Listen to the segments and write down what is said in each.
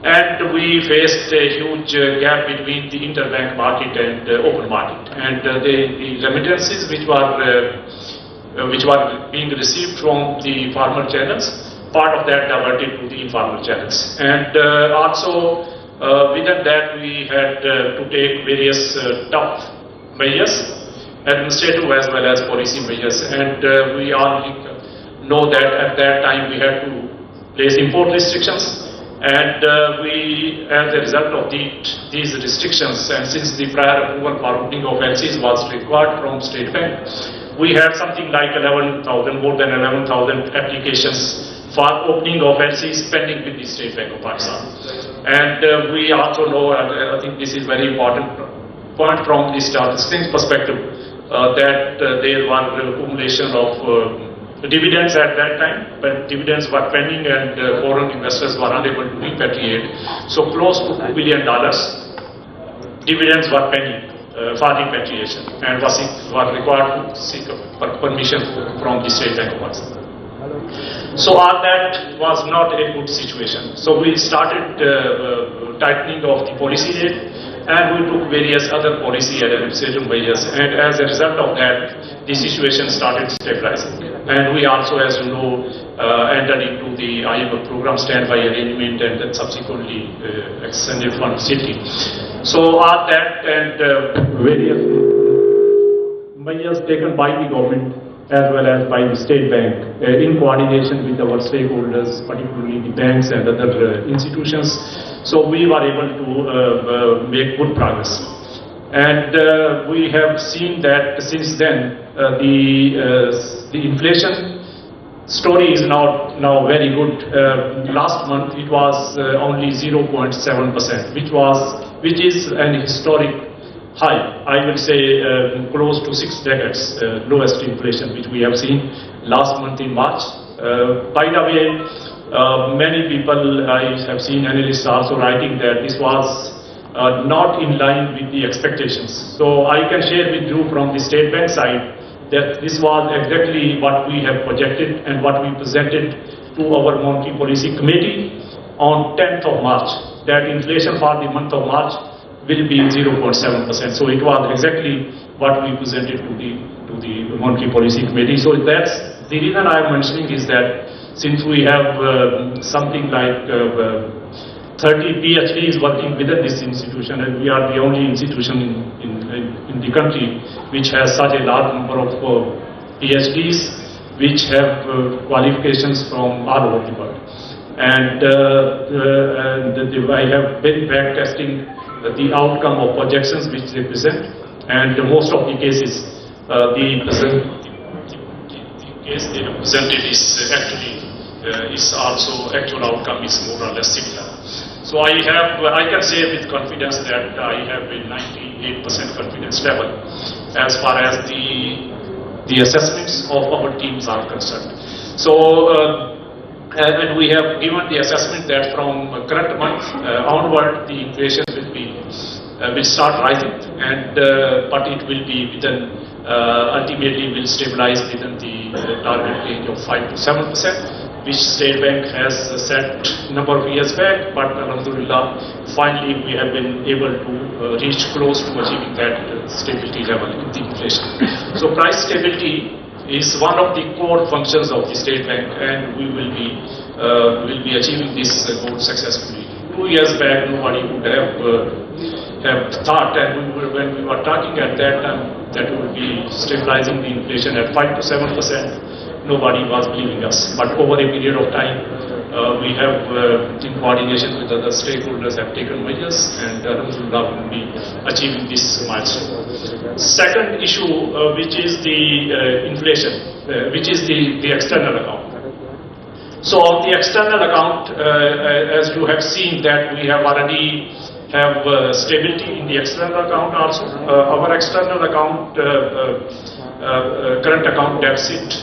And we faced a huge gap between the interbank market and open market. And the remittances which were being received from the formal channels, part of that diverted to the informal channels. And also within that we had to take various tough measures, administrative as well as policy measures. And we all know that at that time we had to place import restrictions. And we, as a result of these restrictions, and since the prior approval for opening of LCs was required from State Bank, we had something like 11,000, more than 11,000 applications for opening of LCs pending with the State Bank of Pakistan. And we also know, I think this is very important point from the statistics perspective, that there was accumulation of dividends at that time, but dividends were pending and foreign investors were unable to repatriate. So close to $2 billion dividends were pending for repatriation and were required to seek permission from the State Bank of Pakistan. So all that was not a good situation. So we started tightening of the policy rate, and we took various other policy and administrative measures, and as a result of that, the situation started stabilizing. And we also, as you know, entered into the IMF program standby arrangement and then subsequently extended fund facility. So all that and various measures taken by the government as well as by the State Bank in coordination with our stakeholders, particularly the banks and other institutions. So we were able to make good progress. And we have seen that since then the inflation story is now very good. Last month it was only 0.7%, which is an historic high. I will say close to 6 decades lowest inflation which we have seen last month in March. By the way, many people, I have seen analysts also writing that this was not in line with the expectations. So I can share with you from the State Bank side that this was exactly what we have projected and what we presented to our Monetary Policy Committee on 10th of March, that inflation for the month of March will be 0.7%. So it was exactly what we presented to the Monetary Policy Committee. So that's the reason I am mentioning is that since we have something like 30 PhDs working within this institution, and we are the only institution in the country which has such a large number of PhDs which have qualifications from all over the world. And I have been back testing the outcome of projections which they present, and most of the cases the case they have presented is actually is also actual outcome is more or less similar. So I can say with confidence that I have a 98% confidence level as far as the assessments of our teams are concerned. So and we have given the assessment that from current month onward the inflation will start rising, and but it will be within ultimately will stabilize within the target range of 5 to 7%. Which State Bank has set number of years back, but alhamdulillah, finally we have been able to reach close to achieving that stability level in the inflation. So price stability is one of the core functions of the State Bank, and we will be achieving this goal successfully. 2 years back, nobody would have thought, and when we were talking at that time that we would be stabilizing the inflation at 5 to 7%. Nobody was believing us, but over a period of time, we have, in coordination with other stakeholders, have taken measures, and alhamdulillah will be achieving this milestone. Second issue, which is the inflation, which is the external account. So on the external account, as you have seen that we have already have stability in the external account also. Our external account, current account deficit,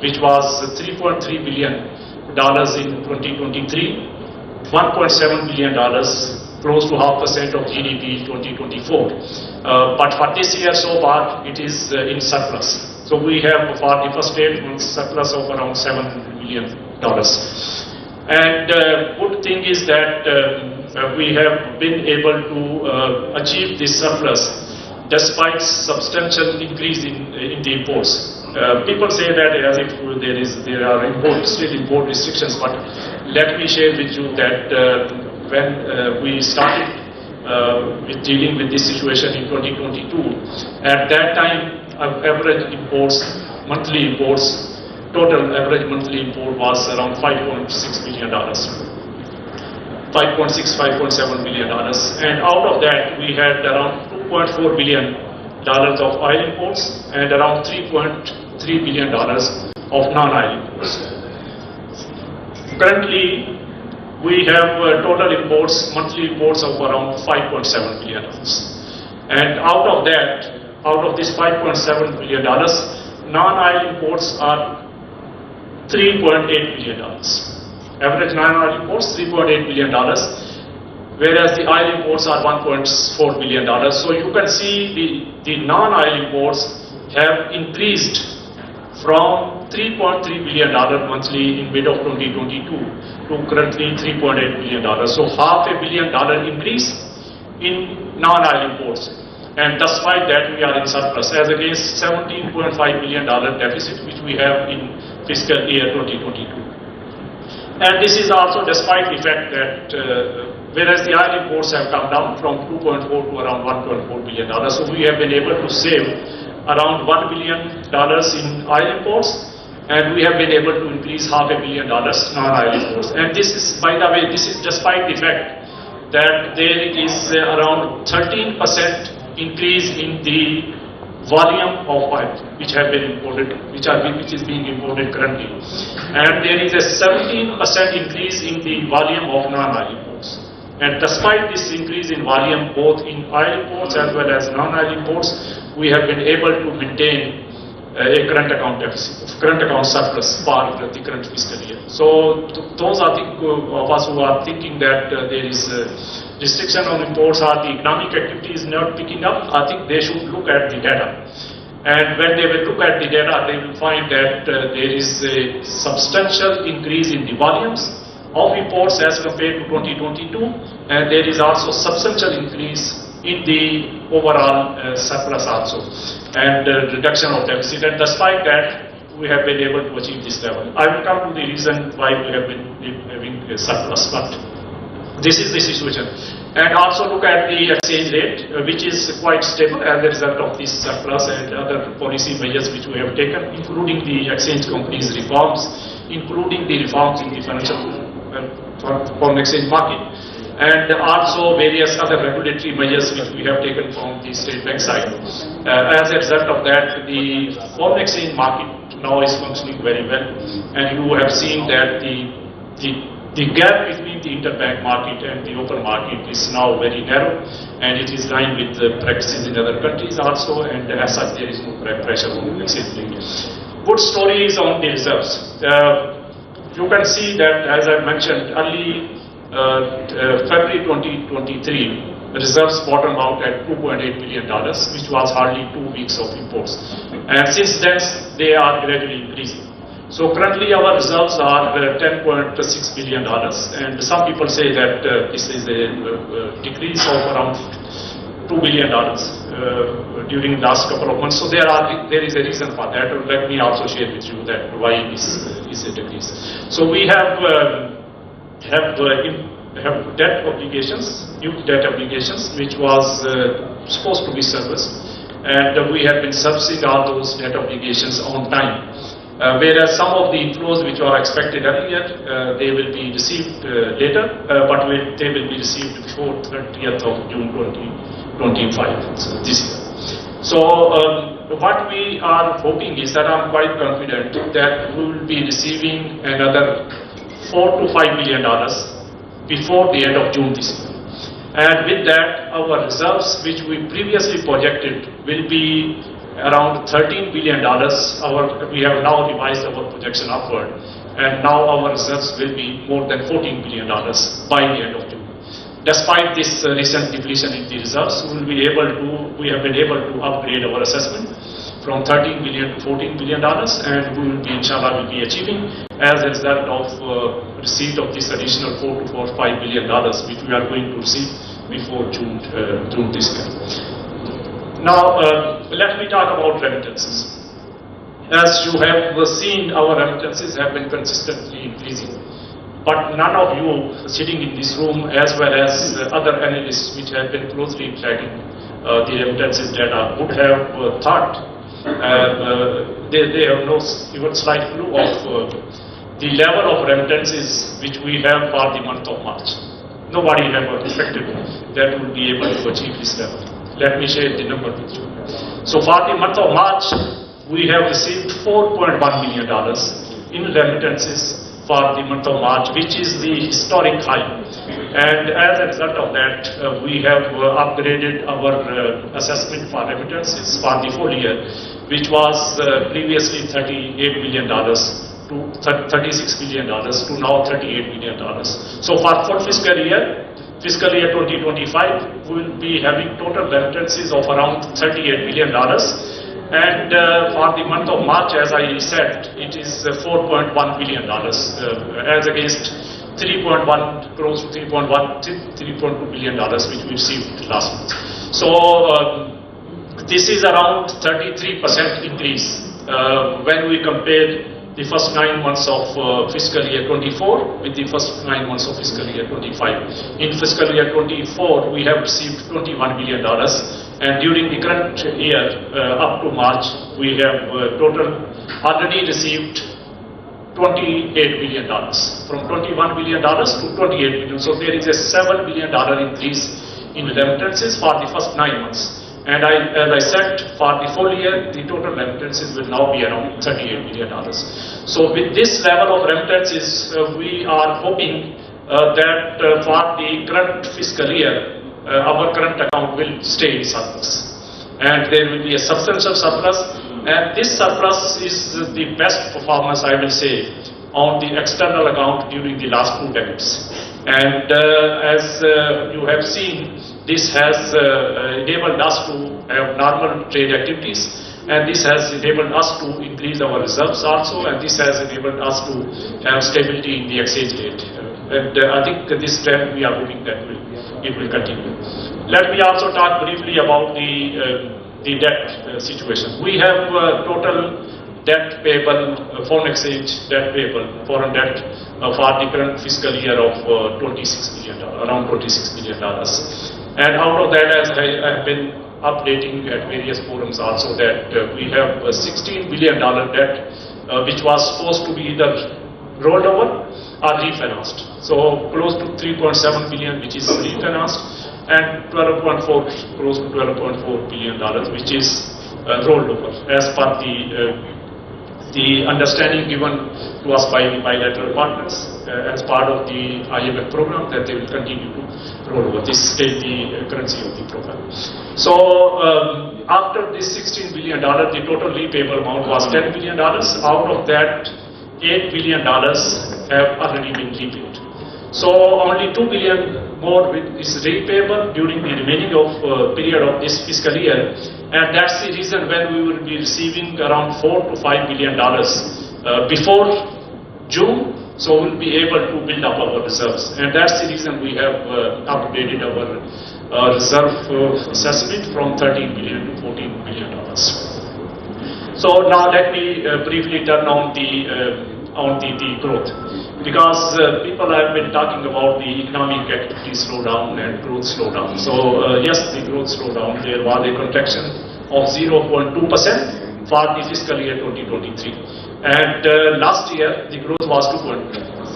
which was $3.3 billion in 2023, $1.7 billion, close to 0.5% of GDP in 2024. But for this year so far, it is in surplus. So we have for the first 8 months surplus of around $7 billion. And good thing is that we have been able to achieve this surplus despite substantial increase in the imports. People say that as if there are still import restrictions, but let me share with you that when we started with dealing with this situation in 2022, at that time average imports, monthly imports, total average monthly import was around $5.6 billion. $5.7 billion, and out of that we had around $2.4 billion of oil imports and around $3.3 billion of non-oil imports. Currently, we have total imports, monthly imports of around $5.7 billion, and out of this $5.7 billion, non-oil imports are $3.8 billion. Average non-oil imports $3.8 billion, whereas the oil imports are $1.4 billion. So you can see the non-oil imports have increased from $3.3 billion monthly in mid of 2022 to currently $3.8 billion. So $500 million increase in non-oil imports. And despite that, we are in surplus as against $17.5 billion deficit which we have in fiscal year 2022. And this is also despite the fact that whereas the oil imports have come down from 2.4 to around $1.4 billion, so we have been able to save around $1 billion in oil imports, and we have been able to increase $500 million non-oil imports. And this is, by the way, this is despite the fact that there is around 13% increase in the volume of oil which have been imported, which is being imported currently, and there is a 17% increase in the volume of non-oil imports. And despite this increase in volume, both in oil imports as well as non-oil imports, we have been able to maintain a current account deficit, current account surplus for the current fiscal year. So those are of us who are thinking that there is restriction on imports or the economic activity is not picking up, I think they should look at the data. And when they will look at the data, they will find that there is a substantial increase in the volumes of imports as compared to 2022, and there is also substantial increase in the overall surplus also, and reduction of deficit. And despite that, we have been able to achieve this level. I will come to the reason why we have been having a surplus, but this is the situation. And also look at the exchange rate, which is quite stable as a result of this surplus and other policy measures which we have taken, including the exchange companies reforms, including the reforms in the financial foreign exchange market, and also various other regulatory measures which we have taken from the state bank side. As a result of that, the foreign exchange market now is functioning very well, and you have seen that the gap between the interbank market and the open market is now very narrow, and it is in line with the practices in other countries also, and as such there is no pressure on the exchange rate. Good story is on the reserves. You can see that, as I mentioned, early February 2023, reserves bottomed out at $2.8 billion, which was hardly 2 weeks of imports. And since then, they are gradually increasing. So currently our reserves are $10.6 billion, and some people say that this is a decrease of around $2 billion during the last couple of months. So there is a reason for that. Let me also share with you that why this is a decrease. So we have debt obligations, huge debt obligations, which was supposed to be serviced, and we have been servicing all those debt obligations on time. Whereas some of the inflows which were expected earlier, they will be received later, but they will be received before 30th of June 2025, so this year. So what we are hoping is that I'm quite confident that we will be receiving another $4 to $5 million before the end of June this year. And with that, our reserves, which we previously projected, will be around $13 billion. We have now revised our projection upward, and now our reserves will be more than $14 billion by the end of June. Despite this recent depletion in the reserves, we have been able to upgrade our assessment from $13 billion to $14 billion, and we will be, inshallah, will be achieving as a result of receipt of this additional $4 to $5 billion which we are going to receive before June this year. Now, let me talk about remittances. As you have seen, our remittances have been consistently increasing. But none of you sitting in this room, as well as other analysts which have been closely tracking the remittances data, would have thought they have no even slight clue of the level of remittances which we have for the month of March. Nobody ever expected that we will be able to achieve this level. Let me share the number with you. So for the month of March, we have received $4.1 million in remittances for the month of March, which is the historic high. And as a result of that, we have upgraded our assessment for remittances for the full year, which was previously $38 billion to $36 billion to now $38 billion. So for full fiscal year 2025, we will be having total remittances of around $38 billion. And for the month of March, as I said, it is $4.1 billion as against 3.1 crores to 3.2 billion dollars which we received last month. So this is around 33% increase when we compare the first 9 months of fiscal year 24 with the first 9 months of fiscal year 25. In fiscal year 24, we have received $21 billion. And during the current year, up to March, we have total already received $28 billion, from $21 billion to $28 billion. So there is a $7 billion increase in remittances for the first 9 months. And as I said, for the full year, the total remittances will now be around $38 billion. So with this level of remittances, we are hoping that for the current fiscal year, our current account will stay in surplus, and there will be a substantial surplus, and this surplus is the best performance, I will say, on the external account during the last 2 decades. And as you have seen, this has enabled us to have normal trade activities, and this has enabled us to increase our reserves also, and this has enabled us to have stability in the exchange rate. And I think this trend we are hoping that it will continue. Let me also talk briefly about the debt situation. We have total debt payable, foreign exchange debt payable, foreign debt for the current fiscal year of $26 billion, around $26 billion. And out of that, as I have been updating at various forums also, that we have a $16 billion debt which was supposed to be either rolled over or refinanced. So close to $3.7 billion which is refinanced, and 12.4 close to $12.4 billion which is rolled over as per the understanding given to us by the bilateral partners as part of the IMF program, that they will continue to roll over. This is the currency of the program. So after this $16 billion, the total repayable amount was $10 billion. Out of that, $8 billion have already been repaid. So only $2 billion more is repayable during the remaining period of this fiscal year, and that's the reason when we will be receiving around $4 to $5 billion before June. So we'll be able to build up our reserves, and that's the reason we have upgraded our reserve assessment from $13 billion to $14 billion. So now let me briefly turn on the growth, because people have been talking about the economic activity slowdown and growth slowdown. So yes, the growth slowdown, there was a contraction of 0.2% for the fiscal year 2023. And last year the growth was 2.5%.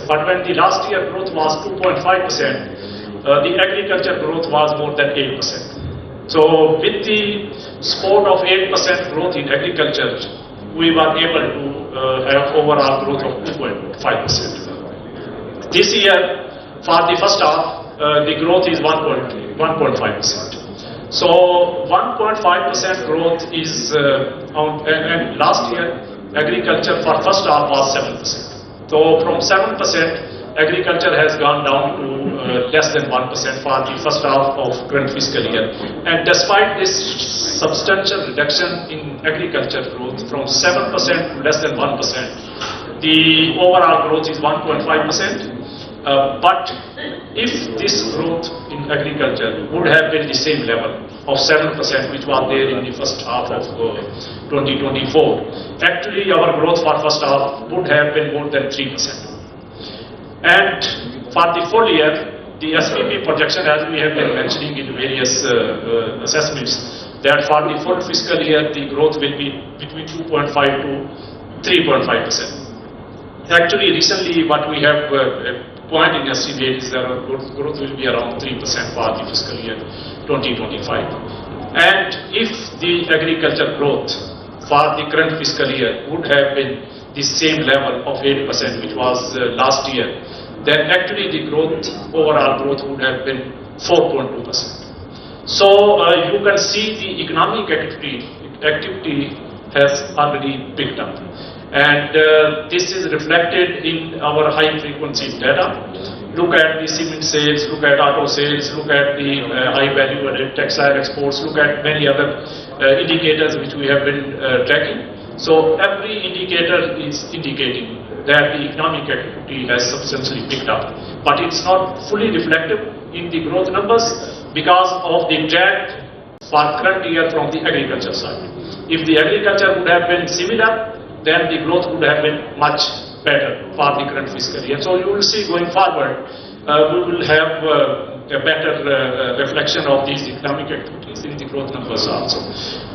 But when the last year growth was 2.5%, the agriculture growth was more than 8%. So with the support of 8% growth in agriculture, we were able to have overall growth of 2.5%. This year, for the first half, the growth is 1.5%. So 1.5% growth is, and last year agriculture for first half was 7%. So from 7%, agriculture has gone down to less than 1% for the first half of current fiscal year. And despite this substantial reduction in agriculture growth from 7% to less than 1%, the overall growth is 1.5%. But if this growth in agriculture would have been the same level of 7% which was there in the first half of 2024, actually our growth for first half would have been more than 3%. And for the full year, the SPP projection, as we have been mentioning in various assessments, that for the full fiscal year the growth will be between 2.5 to 3.5%. Actually, recently what we have point in estimate is that our growth will be around 3% for the fiscal year 2025. And if the agriculture growth for the current fiscal year would have been the same level of 8% which was last year, then actually the growth, overall growth would have been 4.2%. So you can see the economic activity has already picked up. And this is reflected in our high frequency data. Look at the cement sales, look at auto sales, look at the high value added textile exports, look at many other indicators which we have been tracking. So every indicator is indicating that the economic activity has substantially picked up. But it's not fully reflective in the growth numbers because of the drag for current year from the agriculture side. If the agriculture would have been similar, then the growth would have been much better for the current fiscal year. So you will see going forward, we will have a better reflection of these economic activities in the growth numbers also.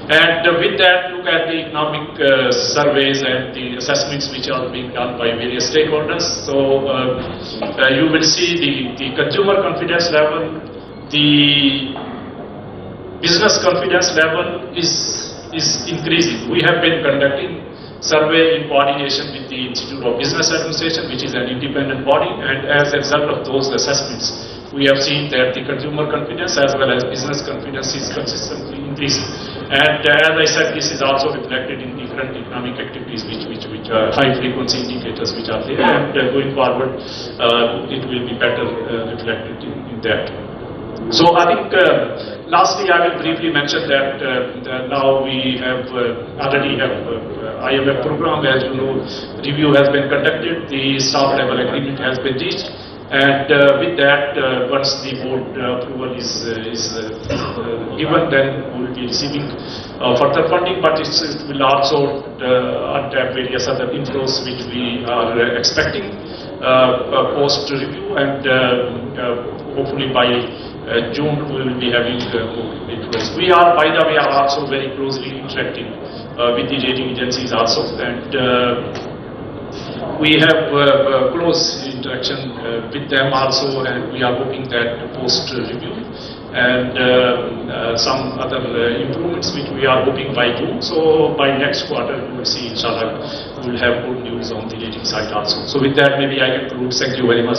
And with that, look at the economic surveys and the assessments which are being done by various stakeholders. So you will see the consumer confidence level, the business confidence level is increasing. We have been conducting survey in coordination with the Institute of Business Administration, which is an independent body, and as a result of those assessments, we have seen that the consumer confidence as well as business confidence is consistently increasing. And as I said, this is also reflected in different economic activities which are high frequency indicators which are there, and going forward it will be better reflected in that. So I think lastly I will briefly mention that now we have already have IMF program. As you know, review has been conducted, the staff level agreement has been reached, and with that once the board approval is given, then we will be receiving further funding, but it will also untap various other inflows which we are expecting post review, and hopefully by June we will be having more inflows. We are, by the way, are also very closely interacting with the rating agencies also, and we have close interaction with them also, and we are hoping that post review and some other improvements which we are hoping by June. So by next quarter we will see, inshallah, we will have good news on the rating side also. So with that, maybe I conclude. Thank you very much.